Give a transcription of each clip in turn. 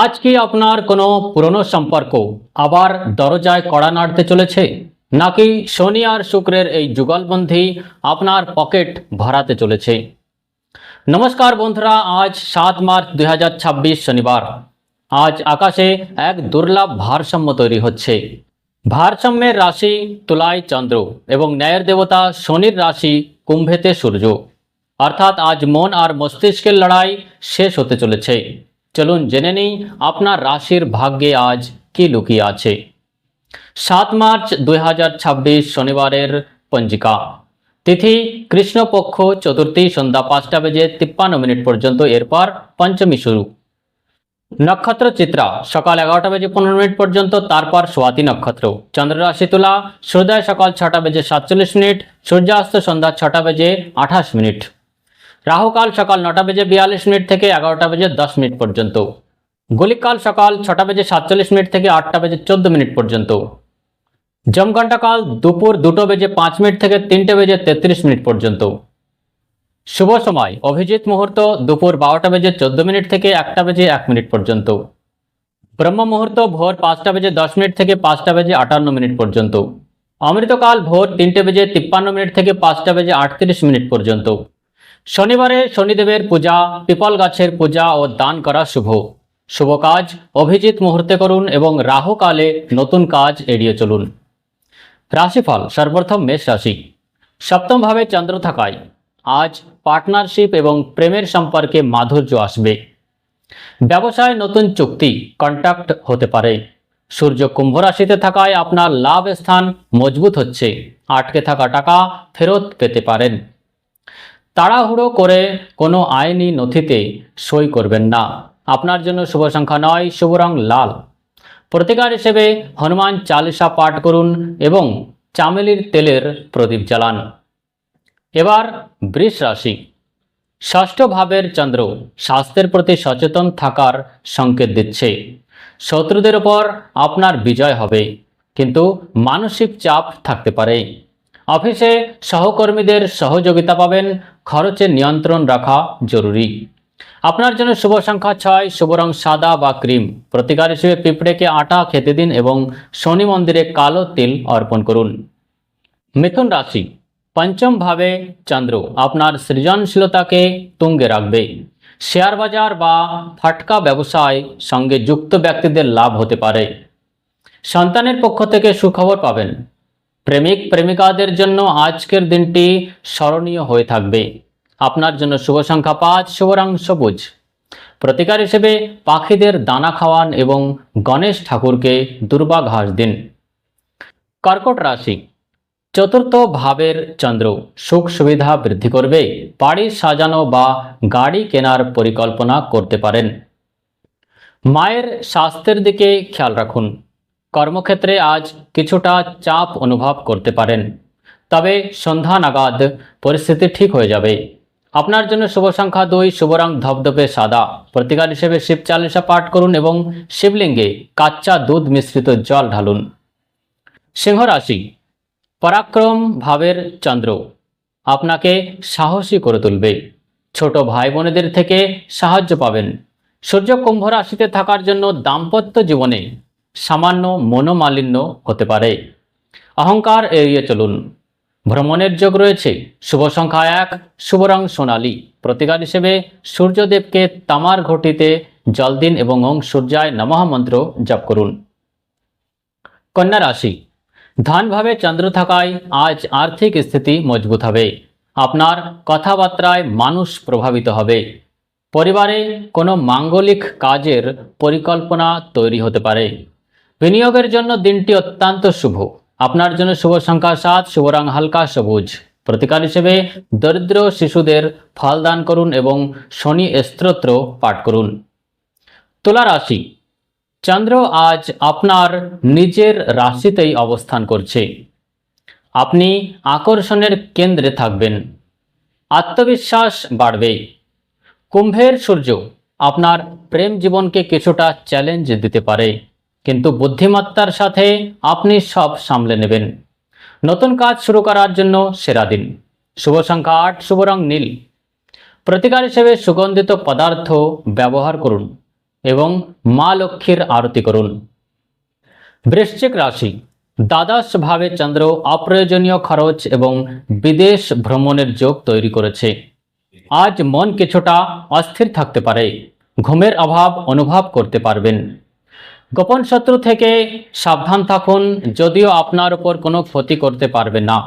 আজ কি আপনার কোনো পুরনো সম্পর্ক আবার দরজায় কড়া নাড়তে চলেছে, নাকি শনি আর শুক্রের এই যুগলবন্ধী আপনার পকেট ভরাতে চলেছে? নমস্কার বন্ধুরা, আজ 7 মার্চ 2026 শনিবার। আজ আকাশে এক দুর্লভ ভারসাম্য তৈরি হচ্ছে। ভারসাম্যের রাশি তুলায় চন্দ্র এবং ন্যায়ের দেবতা শনির রাশি কুম্ভেতে সূর্য। অর্থাৎ আজ মন আর মস্তিষ্কের লড়াই শেষ হতে চলেছে। চলুন জেনে নিই আপনার রাশির ভাগ্যে আজ কি লুকিয়ে আছে। 7 মার্চ 2026 শনিবারের পঞ্জিকা। তিথি কৃষ্ণপক্ষ চতুর্থী সন্ধ্যা 5টা বেজে 53 মিনিট পর্যন্ত, এরপর পঞ্চমী শুরু। নক্ষত্র চিত্রা সকাল 11টা বেজে 15 মিনিট পর্যন্ত, তারপর স্বাতি নক্ষত্র। চন্দ্র রাশি তুলা, সূর্যোদয় সকাল 6টা বেজে 47 মিনিট, সূর্যাস্ত সন্ধ্যা 6টা বেজে 28 মিনিট। রাহুকাল সকাল 9টা বেজে 42 মিনিট থেকে 11টা বেজে 10 মিনিট পর্যন্ত। গুলিকাল সকাল 6টা বেজে 47 মিনিট থেকে 8টা বেজে 14 মিনিট পর্যন্ত। যমঘণ্টাকাল দুপুর 2টো বেজে 5 মিনিট থেকে 3টে বেজে 33 মিনিট পর্যন্ত। শুভ সময় অভিজিৎ মুহূর্ত দুপুর 12টা বেজে 14 মিনিট থেকে 1টা বেজে 1 মিনিট পর্যন্ত। ব্রহ্ম মুহূর্ত ভোর 5টা বেজে 10 মিনিট থেকে 5টা বেজে 58 মিনিট পর্যন্ত। অমৃতকাল ভোর 3টে বেজে 53 মিনিট থেকে 5টা বেজে 38 মিনিট পর্যন্ত। শনিবারে শনিদেবের পূজা, পিপল গাছের পূজা ও দান করা শুভ। শুভ কাজ অভিজিৎ মুহূর্তে করুন এবং রাহু কালে নতুন কাজ এড়িয়ে চলুন। রাশিফল। সর্বপ্রথম মেষ রাশি। সপ্তম ভাবে চন্দ্র থাকায় আজ পার্টনারশিপ এবং প্রেমের সম্পর্কে মাধুর্য আসবে। ব্যবসায় নতুন চুক্তি কন্ট্রাক্ট হতে পারে। সূর্য কুম্ভ রাশিতে থাকায় আপনার লাভ স্থান মজবুত হচ্ছে। আটকে থাকা টাকা ফেরত পেতে পারেন। তাড়াহুড়ো করে কোনো আইনি নথিতে সই করবেন না। আপনার জন্য শুভ সংখ্যা 9, শুভ রং লাল। প্রতিকার হিসেবে হনুমান চালিসা পাঠ করুন এবং চামেলির তেলের প্রদীপ জ্বালান। এবার বৃষ রাশি। ষষ্ঠ ভাবের চন্দ্র স্বাস্থ্যের প্রতি সচেতন থাকার সংকেত দিচ্ছে। শত্রুদের ওপর আপনার বিজয় হবে, কিন্তু মানসিক চাপ থাকতে পারে। অফিসে সহকর্মীদের সহযোগিতা পাবেন। খরচে নিয়ন্ত্রণ রাখা জরুরি। আপনার জন্য শুভ সংখ্যা 6, শুভ রং সাদা বা ক্রিম। প্রতিকার হিসেবে পিঁপড়েকে আটা খেতে দিন এবং শনি মন্দিরে কালো তিল অর্পণ করুন। মিথুন রাশি। পঞ্চম ভাবে চন্দ্র আপনার সৃজনশীলতাকে তুঙ্গে রাখবে। শেয়ার বাজার বা ফাটকা ব্যবসায় সঙ্গে যুক্ত ব্যক্তিদের লাভ হতে পারে। সন্তানের পক্ষ থেকে সুখবর পাবেন। প্রেমিক প্রেমিকাদের জন্য আজকের দিনটি স্মরণীয় হয়ে থাকবে। আপনার জন্য শুভ সংখ্যা 5, শুভ রং সবুজ। প্রতিকার হিসেবে পাখিদের দানা খাওয়ান এবং গণেশ ঠাকুরকে দুর্বা ঘাস দিন। কর্কট রাশি। চতুর্থ ভাবের চন্দ্র সুখ সুবিধা বৃদ্ধি করবে। বাড়ি সাজানো বা গাড়ি কেনার পরিকল্পনা করতে পারেন। মায়ের স্বাস্থ্যের দিকে খেয়াল রাখুন। কর্মক্ষেত্রে আজ কিছুটা চাপ অনুভব করতে পারেন, তবে সন্ধ্যা নাগাদ পরিস্থিতি ঠিক হয়ে যাবে। আপনার জন্য শুভ সংখ্যা 2, শুভ রং ধবধবে সাদা। প্রতিকার হিসেবে শিব চালিসা পাঠ করুন এবং শিবলিঙ্গে কাচ্চা দুধ মিশ্রিত জল ঢালুন। সিংহ রাশি। পরাক্রম ভাবের চন্দ্র আপনাকে সাহসী করে তুলবে। ছোট ভাই বোনেদের থেকে সাহায্য পাবেন। সূর্য কুম্ভ রাশিতে থাকার জন্য দাম্পত্য জীবনে সামান্য মনোমালিন্য হতে পারে। অহংকার এড়িয়ে চলুন। ভ্রমণের যোগ রয়েছে। শুভ সংখ্যা 1, শুভ রং সোনালী। প্রতিকার হিসেবে সূর্যদেবকে তামার ঘটিতে জল দিন এবং ওং সূর্যায় নমঃ মন্ত্র জপ করুন। কন্যা রাশি। ধন ভাবে চন্দ্র থাকায় আজ আর্থিক স্থিতি মজবুত হবে। আপনার কথাবার্তায় মানুষ প্রভাবিত হবে। পরিবারে কোনো মাঙ্গলিক কাজের পরিকল্পনা তৈরি হতে পারে। বিনিয়োগের জন্য দিনটি অত্যন্ত শুভ। আপনার জন্য শুভ সংখ্যা 7, শুভ রং হালকা সবুজ। প্রতিকার হিসেবে দরিদ্র শিশুদের ফল দান করুন এবং শনি স্তোত্র পাঠ করুন। তুলা রাশি। চন্দ্র আজ আপনার নিজের রাশিতেই অবস্থান করছে। আপনি আকর্ষণের কেন্দ্রে থাকবেন। আত্মবিশ্বাস বাড়বে। কুম্ভের সূর্য আপনার প্রেম জীবনকে কিছুটা চ্যালেঞ্জ দিতে পারে, কিন্তু বুদ্ধিমত্তার সাথে আপনি সব সামলে নেবেন। নতুন কাজ শুরু করার জন্য সেরা দিন। শুভ সংখ্যা 8, শুভ রং নীল। প্রতিকার হিসেবে সুগন্ধিত পদার্থ ব্যবহার করুন। এবং মা লক্ষ্মীর আরতি করুন। বৃশ্চিক রাশি, দ্বাদশ ভাবে চন্দ্র অপ্রয়োজনীয় খরচ এবং বিদেশ ভ্রমণের যোগ তৈরি করেছে। আজ মন কিছুটা অস্থির থাকতে পারে, ঘুমের অভাব অনুভব করতে পারবেন। গোপন শত্রু থেকে সাবধান থাকুন, যদিও আপনার উপর কোনো ক্ষতি করতে পারবে না।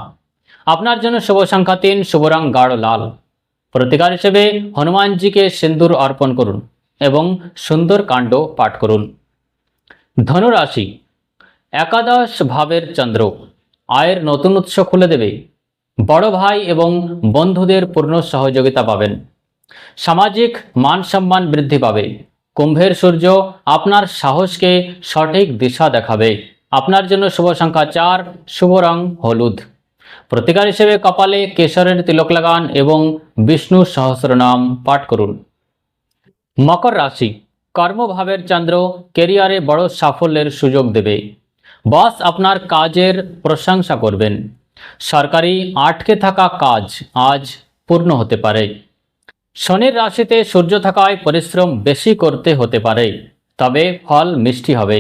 আপনার জন্য শুভ সংখ্যা 3, শুভ রং গাঢ় লাল। প্রতিকার হিসেবে হনুমানজিকে সিন্দুর অর্পণ করুন এবং সুন্দর কাণ্ড পাঠ করুন। ধনু রাশি, একাদশ ভাবের চন্দ্র আয়ের নতুন উৎস খুলে দেবে। বড় ভাই এবং বন্ধুদের পূর্ণ সহযোগিতা পাবেন। সামাজিক মান সম্মান বৃদ্ধি পাবে। কুম্ভের সূর্য আপনার সাহসকে সঠিক দিশা দেখাবে। আপনার জন্য শুভ সংখ্যা 4, শুভ রং হলুদ। প্রতিকার হিসেবে কপালে কেশরের তিলক লাগান এবং বিষ্ণু সহস্রনাম পাঠ করুন। মকর রাশি, কর্মভাবের চন্দ্র কেরিয়ারে বড় সাফল্যের সুযোগ দেবে। বস আপনার কাজের প্রশংসা করবেন। সরকারি আটকে থাকা কাজ আজ পূর্ণ হতে পারে। শনির রাশিতে সূর্য থাকায় পরিশ্রম বেশি করতে হতে পারে, তবে ফল মিষ্টি হবে।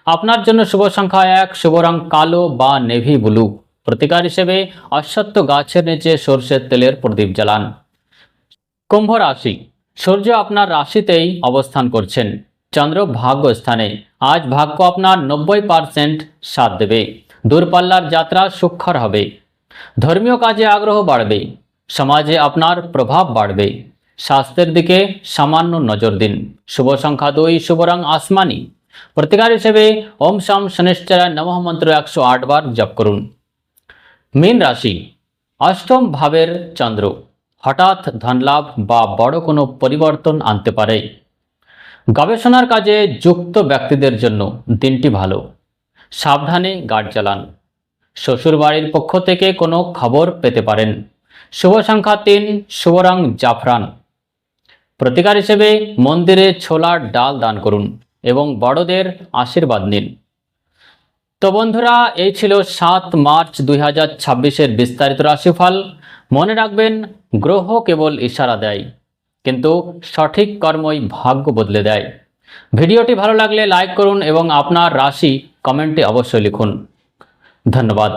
আপনার জন্য শুভ সংখ্যা 1, শুভ রং কালো বা নেভি ব্লু। প্রতিকার হিসেবে অশ্বত্থ গাছের নিচে সরষের তেলের প্রদীপ জ্বালান। কুম্ভ রাশি, সূর্য আপনার রাশিতেই অবস্থান করছেন। চন্দ্র ভাগ্য স্থানে। আজ ভাগ্য আপনার 90% সাথ দেবে। দূরপাল্লার যাত্রা সুখকর হবে। ধর্মীয় কাজে আগ্রহ বাড়বে। সমাজে আপনার প্রভাব বাড়বে। স্বাস্থ্যের দিকে সামান্য নজর দিন। শুভ সংখ্যা 2, শুভ রং আসমানি। প্রতিকার হিসেবে ওম শাম শনিশ্চরায় নমঃ মন্ত্র 108 বার জপ করুন। মীন রাশি, অষ্টম ভাবের চন্দ্র হঠাৎ ধনলাভ বা বড় কোনো পরিবর্তন আনতে পারে। গবেষণার কাজে যুক্ত ব্যক্তিদের জন্য দিনটি ভালো। সাবধানে গাড়ি চালান। শ্বশুর বাড়ির পক্ষ থেকে কোনো খবর পেতে পারেন। শুভ সংখ্যা 3, শুভ রং জাফরান। প্রতিকার হিসেবে মন্দিরে ছোলার ডাল দান করুন এবং বড়দের আশীর্বাদ নিন। তো বন্ধুরা, এই ছিল 7 মার্চ 2026-এর বিস্তারিত রাশিফল। মনে রাখবেন, গ্রহ কেবল ইশারা দেয়, কিন্তু সঠিক কর্মই ভাগ্য বদলে দেয়। ভিডিওটি ভালো লাগলে লাইক করুন এবং আপনার রাশি কমেন্টে অবশ্যই লিখুন। ধন্যবাদ।